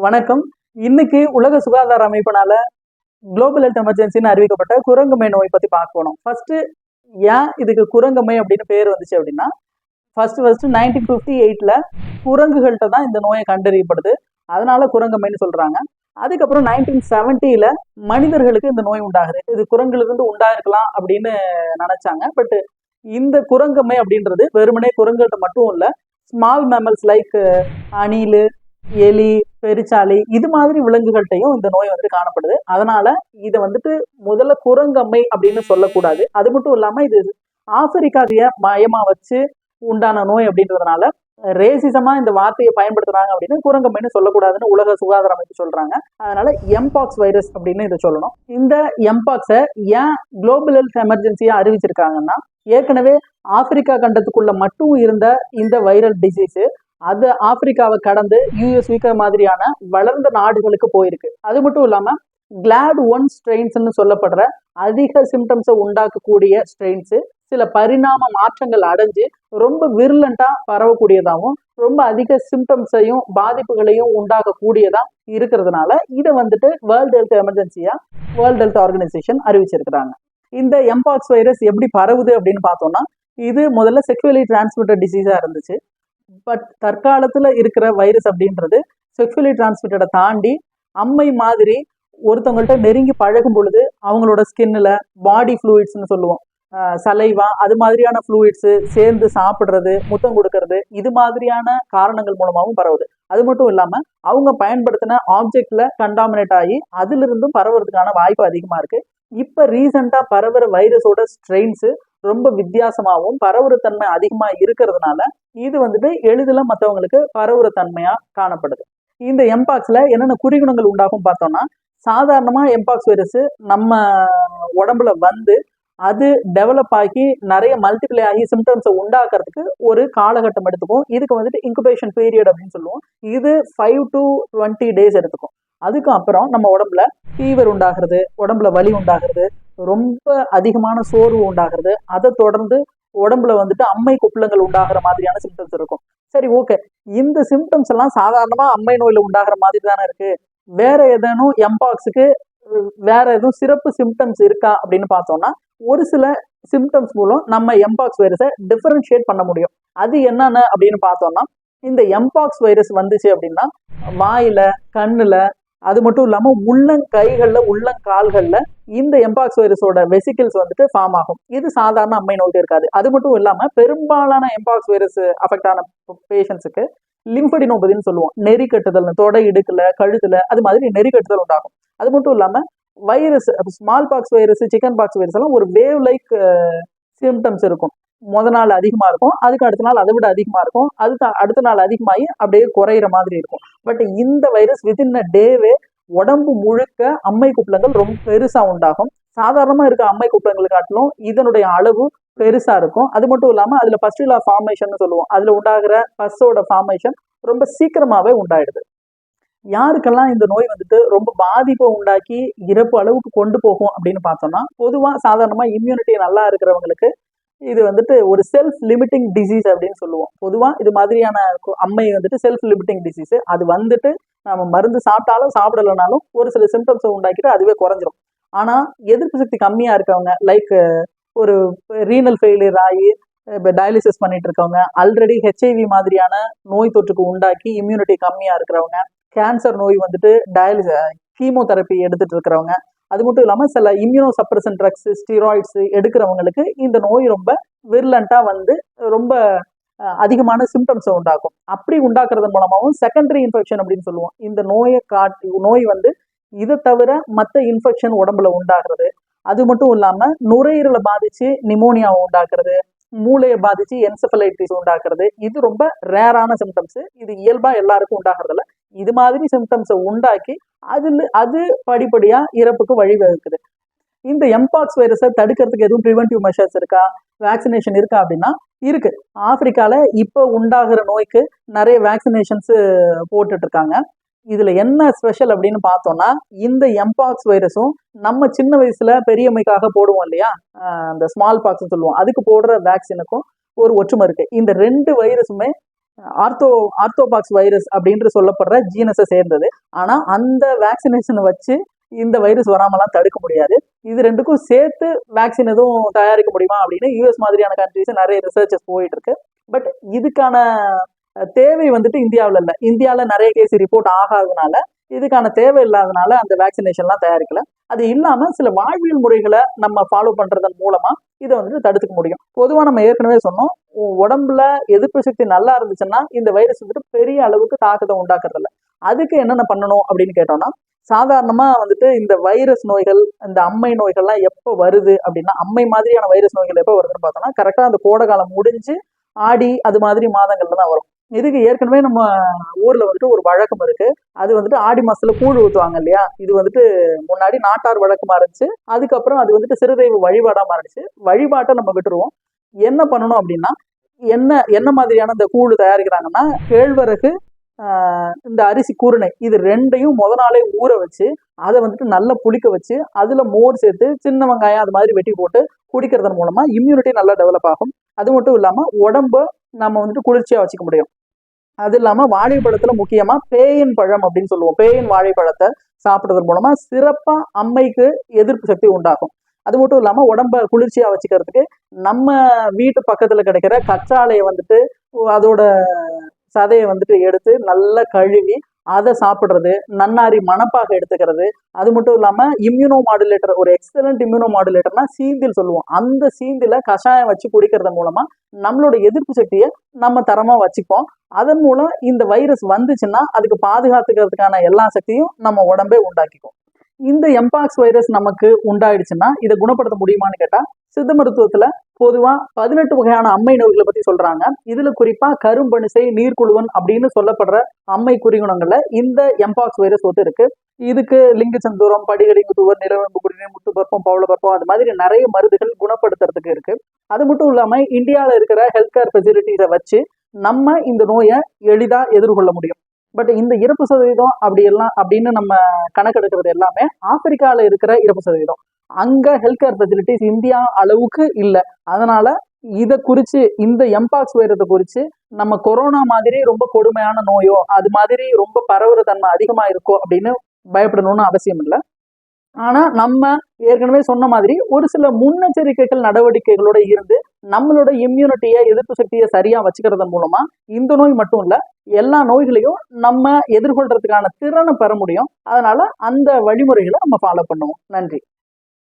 வணக்கம். இன்னைக்கு உலக சுகாதார அமைப்பினால குளோபல் ஹெல்த் எமர்ஜென்சின்னு அறிவிக்கப்பட்ட குரங்குமை நோய் பத்தி பார்க்க போனோம். ஃபர்ஸ்ட் ஏன் இதுக்கு குரங்குமை அப்படின்னு பேர் வந்துச்சு அப்படின்னா, ஃபர்ஸ்ட் 1958ல குரங்குகள்கிட்ட தான் இந்த நோயை கண்டறியப்படுது. அதனால குரங்கம்மைன்னு சொல்றாங்க. அதுக்கப்புறம் 1970ல மனிதர்களுக்கு இந்த நோய் உண்டாகுது. இது குரங்கிலிருந்து உண்டாயிருக்கலாம் அப்படின்னு நினைச்சாங்க. பட் இந்த குரங்கம்மை அப்படின்றது வெறுமனே குரங்குகிட்ட மட்டும் இல்ல, ஸ்மால் மேமல்ஸ் லைக் அணில், எலி, பெருச்சாளி இது மாதிரி விலங்குகள்கிட்டையும் இந்த நோய் காணப்படுது. அதனால இதை முதல்ல குரங்கம்மை அப்படின்னு சொல்லக்கூடாது. அது மட்டும் இல்லாம இது ஆப்பிரிக்காவிய மையமா வச்சு உண்டான நோய் அப்படின்றதுனால ரேசிசமா இந்த வார்த்தையை பயன்படுத்துறாங்க அப்படின்னு குரங்கம்மைன்னு சொல்லக்கூடாதுன்னு உலக சுகாதார அமைப்பு சொல்றாங்க. அதனால எம்பாக்ஸ் வைரஸ் அப்படின்னு இதை சொல்லணும். இந்த எம்பாக்ஸை ஏன் குளோபல் ஹெல்த் எமர்ஜென்சியா அறிவிச்சிருக்காங்கன்னா, ஏற்கனவே ஆப்பிரிக்கா கண்டத்துக்குள்ள மட்டும் இருந்த இந்த வைரல் டிசீஸ் அது ஆப்பிரிக்காவை கடந்து யூஎஸ் மாதிரியான வளர்ந்த நாடுகளுக்கு போயிருக்கு. அது மட்டும் இல்லாம கிளாட் 1 ஸ்ட்ரெயின்ஸ்ன்னு சொல்லப்படுற அதிக சிம்டம்ஸை உண்டாக்கக்கூடிய ஸ்ட்ரெயின்ஸ் சில பரிணாம மாற்றங்கள் அடைஞ்சு ரொம்ப விர்லண்டா பரவக்கூடியதாகவும் ரொம்ப அதிக சிம்டம்ஸையும் பாதிப்புகளையும் உண்டாக்கக்கூடியதா இருக்கிறதுனால இதை வேர்ல்டு ஹெல்த் எமர்ஜென்சியா வேர்ல்டு ஹெல்த் ஆர்கனைசேஷன் அறிவிச்சிருக்கிறாங்க. இந்த எம்பாக்ஸ் வைரஸ் எப்படி பரவுது அப்படின்னு பார்த்தோம்னா, இது முதல்ல செக்ஷுவலி டிரான்ஸ்மிட்டட் டிசீஸா இருந்துச்சு. பட் தற்காலத்துல இருக்கிற வைரஸ் அப்படின்றது செக்ஷுவலி டிரான்ஸ்மிட்டடை தாண்டி அம்மை மாதிரி ஒருத்தவங்கள்ட்ட நெருங்கி பழகும் பொழுது அவங்களோட ஸ்கின்ல பாடி ஃப்ளூயிட்ஸ்ன்னு சொல்லுவோம், சலைவா அது மாதிரியான ஃப்ளூயிட்ஸ் சேர்ந்து சாப்பிட்றது, முத்தம் கொடுக்கறது இது மாதிரியான காரணங்கள் மூலமாகவும் பரவுது. அது மட்டும் இல்லாம அவங்க பயன்படுத்தின ஆப்ஜெக்ட்ல கண்டாமினேட் ஆகி அதுல இருந்தும் பரவுறதுக்கான வாய்ப்பு அதிகமா இருக்கு. இப்ப ரீசெண்டா பரவுற வைரஸோட ஸ்ட்ரெயின்ஸ் ரொம்ப வித்தியாசமாகவும் பரவுற தன்மை அதிகமா இருக்கிறதுனால இது எளிதில் மற்றவங்களுக்கு பரவுற தன்மையா காணப்படுது. இந்த எம்பாக்ஸ்ல என்னென்ன குறிகுணங்கள் உண்டாகும் பார்த்தோம்னா, சாதாரணமா எம்பாக்ஸ் வைரஸ் நம்ம உடம்புல அது டெவலப் ஆகி நிறைய மல்டிப்ளை ஆகி சிம்டம்ஸை உண்டாக்குறதுக்கு ஒரு காலகட்டம் எடுத்துக்கும். இதுக்கு இன்குபேஷன் பீரியட் அப்படின்னு சொல்லுவோம். இது 5 to 20 days எடுத்துக்கும். அதுக்கப்புறம் நம்ம உடம்புல ஃபீவர் உண்டாகிறது, உடம்புல வலி உண்டாகிறது, ரொம்ப அதிகமான சோர்வு உண்டாகிறது, அதை தொடர்ந்து உடம்புல அம்மை கொப்பளங்கள் உண்டாகிற மாதிரியான சிம்டம்ஸ் இருக்கும். சரி, ஓகே, இந்த சிம்டம்ஸ் எல்லாம் சாதாரணமா அம்மை நோயில உண்டாகிற மாதிரி தானே இருக்கு. வேற ஏதேனும் எம்பாக்ஸுக்கு வேற எதுவும் சிறப்பு சிம்டம்ஸ் இருக்கா அப்படின்னு பார்த்தோம்னா, ஒரு சில சிம்டம்ஸ் மூலம் நம்ம எம்பாக்ஸ் வைரஸை டிஃபரன்ஷியேட் பண்ண முடியும். அது என்னென்ன அப்படின்னு பார்த்தோம்னா, இந்த எம்பாக்ஸ் வைரஸ் வந்துச்சு அப்படின்னா வாயில, கண்ணுல, அது மட்டும் இல்லாம உள்ளங்கைகள்ல, உள்ளங்கால்கள்ல இந்த எம்பாக்ஸ் வைரஸோட வெசிக்கிள்ஸ் ஃபார்ம் ஆகும். இது சாதாரண அம்மை நோய்க்கு இருக்காது. அது மட்டும் இல்லாம பெரும்பாலான எம்பாக்ஸ் வைரஸ் அஃபெக்ட் ஆன பேஷண்ட்ஸுக்கு லிம்படினோபதின்னு சொல்லுவோம், நெறி கட்டுதல், தொடை இடுக்குல, கழுத்துல அது மாதிரி நெறி கட்டுதல் உண்டாகும். அது மட்டும் இல்லாம virus, small box virus, chicken box virus எல்லாம் ஒரு வேவ் லைக் சிம்டம்ஸ் இருக்கும். முத நாள் அதிகமா இருக்கும், அதுக்கு அடுத்த நாள் அதை விட அதிகமா இருக்கும், அதுக்கு அடுத்த நாள் அதிகமாகி அப்படியே குறையிற மாதிரி இருக்கும். பட் இந்த வைரஸ் வித்தின் அ டேவே உடம்பு முழுக்க அம்மை குப்பளங்கள் ரொம்ப பெருசா உண்டாகும். சாதாரணமா இருக்க அம்மை குப்பளங்களை காட்டிலும் இதனுடைய அளவு பெருசா இருக்கும். அது மட்டும் இல்லாம அதுல பஸ்டுலா ஃபார்மேஷன் சொல்லுவோம், அதுல உண்டாகிற பஸ்ஸோட ஃபார்மேஷன் ரொம்ப சீக்கிரமாவே உண்டாயிடுது. யாருக்கெல்லாம் இந்த நோய் ரொம்ப பாதிப்பை உண்டாக்கி இறப்பு அளவுக்கு கொண்டு போகும் அப்படின்னு பார்த்தோம்னா, பொதுவா சாதாரணமா இம்யூனிட்டி நல்லா இருக்கிறவங்களுக்கு இது ஒரு செல்ஃப் லிமிட்டிங் டிசீஸ் அப்படின்னு சொல்லுவோம். பொதுவா இது மாதிரியான அம்மை செல்ஃப் லிமிட்டிங் டிசீஸ். அது நம்ம மருந்து சாப்பிட்டாலும் சாப்பிடலனாலும் ஒரு சில சிம்டம்ஸை உண்டாக்கிட்டு அதுவே குறைஞ்சிரும். ஆனா எதிர்ப்பு சக்தி கம்மியா இருக்கவங்க, லைக் ஒரு ரீனல் ஃபெயிலியர் ஆகி இப்போ டயாலிசிஸ் பண்ணிட்டு இருக்கவங்க, ஆல்ரெடி ஹெச்ஐவி மாதிரியான நோய் தொற்றுக்கு உண்டாக்கி இம்யூனிட்டி கம்மியா இருக்கிறவங்க, கேன்சர் நோய் கீமோதெரப்பி எடுத்துட்டு இருக்கிறவங்க, அது மட்டும் இல்லாம சில இம்யூனோ சப்ரசன் ட்ரக்ஸ், ஸ்டீராய்ட்ஸ் எடுக்கிறவங்களுக்கு இந்த நோய் ரொம்ப விர்லண்டா ரொம்ப அதிகமான சிம்டம்ஸை உண்டாக்கும். அப்படி உண்டாக்குறது மூலமாகவும் செகண்டரி இன்ஃபெக்ஷன் அப்படின்னு சொல்லுவோம். இந்த நோய் இதை தவிர மற்ற இன்ஃபெக்ஷன் உடம்புல உண்டாகிறது. அது மட்டும் இல்லாம நுரையீரலை பாதிச்சு நிமோனியாவை உண்டாக்குறது, மூளையை பாதிச்சு என்செஃபலைட்டிஸ் உண்டாக்குறது. இது ரொம்ப ரேரான சிம்டம்ஸ். இது இயல்பா எல்லாருக்கும் உண்டாகிறதுல இது மாதிரி சிம்டம்ஸை உண்டாக்கி அது படிப்படியா இறப்புக்கு வழிவகுக்குது. இந்த எம்பாக்ஸ் வைரஸை தடுக்கிறதுக்கு எதுவும் ப்ரிவென்டிவ் மெஷர்ஸ் இருக்கா, வேக்சினேஷன் இருக்கா அப்படின்னா இருக்கு. ஆப்பிரிக்கால இப்போ உண்டாகிற நோய்க்கு நிறைய வேக்சினேஷன்ஸ் போட்டுட்டு இருக்காங்க. இதுல என்ன ஸ்பெஷல் அப்படின்னு பார்த்தோம்னா, இந்த எம்பாக்ஸ் வைரஸும் நம்ம சின்ன வயசுல பெரியம்மைக்காக போடுவோம் இல்லையா, அந்த ஸ்மால் பாக்ஸ் சொல்லுவோம், அதுக்கு போடுற வேக்சினுக்கும் ஒரு ஒற்றுமை இருக்கு. இந்த 2 வைரஸுமே ஆர்த்தோபாக்ஸ் வைரஸ் அப்படின்று சொல்லப்படுற ஜீனஸை சேர்ந்தது. ஆனா அந்த வேக்சினேஷனை வச்சு இந்த வைரஸ் வராமலாம் தடுக்க முடியாது. இது ரெண்டுக்கும் சேர்த்து வேக்சின் எதுவும் தயாரிக்க முடியுமா அப்படின்னு யூஎஸ் மாதிரியான கண்ட்ரிஸ் நிறைய ரிசர்ச்சஸ் போயிட்டு இருக்கு. பட் இதுக்கான தேவை வந்துட்டு இந்தியாவில் இல்லை. இந்தியாவில் நிறைய கேஸ் ரிப்போர்ட் ஆகாததுனால, இதுக்கான தேவை இல்லாதனால அந்த வேக்சினேஷன்லாம் தயாரிக்கல. அது இல்லாம சில வாழ்வியல் முறைகளை நம்ம ஃபாலோ பண்றதன் மூலமா இதை வந்துட்டு தடுத்துக்க முடியும். பொதுவா நம்ம ஏற்கனவே சொன்னோம், உடம்புல எதிர்ப்பு சக்தி நல்லா இருந்துச்சுன்னா இந்த வைரஸ் வந்துட்டு பெரிய அளவுக்கு தாக்கத்தை உண்டாக்குறது இல்லை. அதுக்கு என்னென்ன பண்ணணும் அப்படின்னு கேட்டோம்னா, சாதாரணமா வந்துட்டு இந்த வைரஸ் நோய்கள், இந்த அம்மை நோய்கள்லாம் எப்போ வருது அப்படின்னா, அம்மை மாதிரியான வைரஸ் நோய்கள் எப்போ வருதுன்னு பார்த்தோம்னா, கரெக்டா அந்த கோடை காலம் முடிஞ்சு ஆடி அது மாதிரி மாதங்கள்ல தான் வரும். இதுக்கு ஏற்கனவே நம்ம ஊர்ல வந்துட்டு ஒரு வழக்கம் இருக்கு. அது வந்துட்டு ஆடி மாசத்துல கூழ் ஊத்துவாங்க இல்லையா. இது வந்துட்டு முன்னாடி நாட்டார் வழக்கமா இருந்துச்சு. அதுக்கப்புறம் அது வந்துட்டு சிறுதெய்வ வழிபாடா மாறிடுச்சு. வழிபாட்டை நம்ம விட்டுருவோம். என்ன பண்ணணும் அப்படின்னா, என்ன மாதிரியான இந்த கூழ் தயாரிக்கிறாங்கன்னா, கேழ்வரகு, இந்த அரிசி குருணை, இது ரெண்டையும் நாளே ஊற வச்சு அதை வந்துட்டு நல்லா புளிக்க வச்சு அதுல மோர் சேர்த்து சின்ன வெங்காயம் அது மாதிரி வெட்டி போட்டு குடிக்கிறதன் மூலமா இம்யூனிட்டி நல்லா டெவலப் ஆகும். அது மட்டும் இல்லாம உடம்ப நம்ம வந்துட்டு குளிர்ச்சியா வச்சுக்க முடியும். அது இல்லாம வாழைப்பழத்துல முக்கியமா பேயின் பழம் அப்படின்னு சொல்லுவோம், பேயின் வாழைப்பழத்தை சாப்பிடுறதன் மூலமா சிறப்பா அம்மைக்கு எதிர்ப்பு சக்தி உண்டாகும். அது மட்டும் இல்லாம உடம்ப குளிர்ச்சியா வச்சுக்கிறதுக்கு நம்ம வீட்டு பக்கத்துல கிடைக்கிற கற்றாழையை வந்துட்டு அதோட சதையை வந்துட்டு எடுத்து நல்லா கழுவி அதை சாப்பிட்றது, நன்னாரி மணப்பாக எடுத்துக்கிறது. அது மட்டும் இல்லாம இம்யூனோ மாடுலேட்டர், ஒரு எக்ஸலண்ட் இம்யூனோ மாடுலேட்டர்னா சீந்தில் சொல்லுவோம், அந்த சீந்தில கஷாயம் வச்சு குடிக்கிறது மூலமா நம்மளோட எதிர்ப்பு சக்தியை நம்ம தரமா வச்சுப்போம். அதன் மூலம் இந்த வைரஸ் வந்துச்சுன்னா அதுக்கு பாதுகாத்துக்கிறதுக்கான எல்லா சக்தியும் நம்ம உடம்பே உண்டாக்கிக்கும். இந்த எம்பாக்ஸ் வைரஸ் நமக்கு உண்டாயிடுச்சுன்னா இதை குணப்படுத்த முடியுமான்னு கேட்டா, சித்த மருத்துவத்துல பொதுவா 18 வகையான அம்மை நோய்களை பத்தி சொல்றாங்க. இதுல குறிப்பா கரும்பணிசை, நீர்க்குழுவன் அப்படின்னு சொல்லப்படுற அம்மை குறிகுணங்கள்ல இந்த எம்பாக்ஸ் வைரஸ் ஒத்து இருக்கு. இதுக்கு லிங்க சந்தூரம், படிகடிங்கு தூவர், நிலவெம்பு குடிநீர், முத்துப்பற்பம், பவளப்பற்பம், அது மாதிரி நிறைய மருந்துகள் குணப்படுத்துறதுக்கு இருக்கு. அது மட்டும் இல்லாம இந்தியாவில் இருக்கிற ஹெல்த் கேர் ஃபெசிலிட்டிஸை வச்சு நம்ம இந்த நோயை எளிதா எதிர்கொள்ள முடியும். பட் இந்த இறப்பு சதவீதம் அப்படின்னு நம்ம கணக்கெடுக்கிறது எல்லாமே ஆப்பிரிக்கால இருக்கிற இறப்பு சதவீதம். அங்க ஹெல்த் கேர் ஃபெசிலிட்டிஸ் இந்தியா அளவுக்கு இல்லை. அதனால இதை குறிச்சு, இந்த எம்பாக்ஸ் வைரத்தை குறிச்சு நம்ம கொரோனா மாதிரி ரொம்ப கொடுமையான நோயோ அது மாதிரி ரொம்ப பரவுற தன்மை அதிகமா இருக்கோ அப்படின்னு பயப்படணும்னு அவசியம் இல்லை. ஆனா நம்ம ஏற்கனவே சொன்ன மாதிரி ஒரு சில முன்னெச்சரிக்கைகள் நடவடிக்கைகளோட இருந்து நம்மளோட இம்யூனிட்டியை, எதிர்ப்பு சக்தியை சரியா வச்சுக்கிறதன் மூலமா இந்த நோய் மட்டும் இல்ல, எல்லா நோய்களையும் நம்ம எதிர்கொள்றதுக்கான திறனை பெற முடியும். அதனால அந்த வழிமுறைகளை நம்ம ஃபாலோ பண்ணுவோம். நன்றி.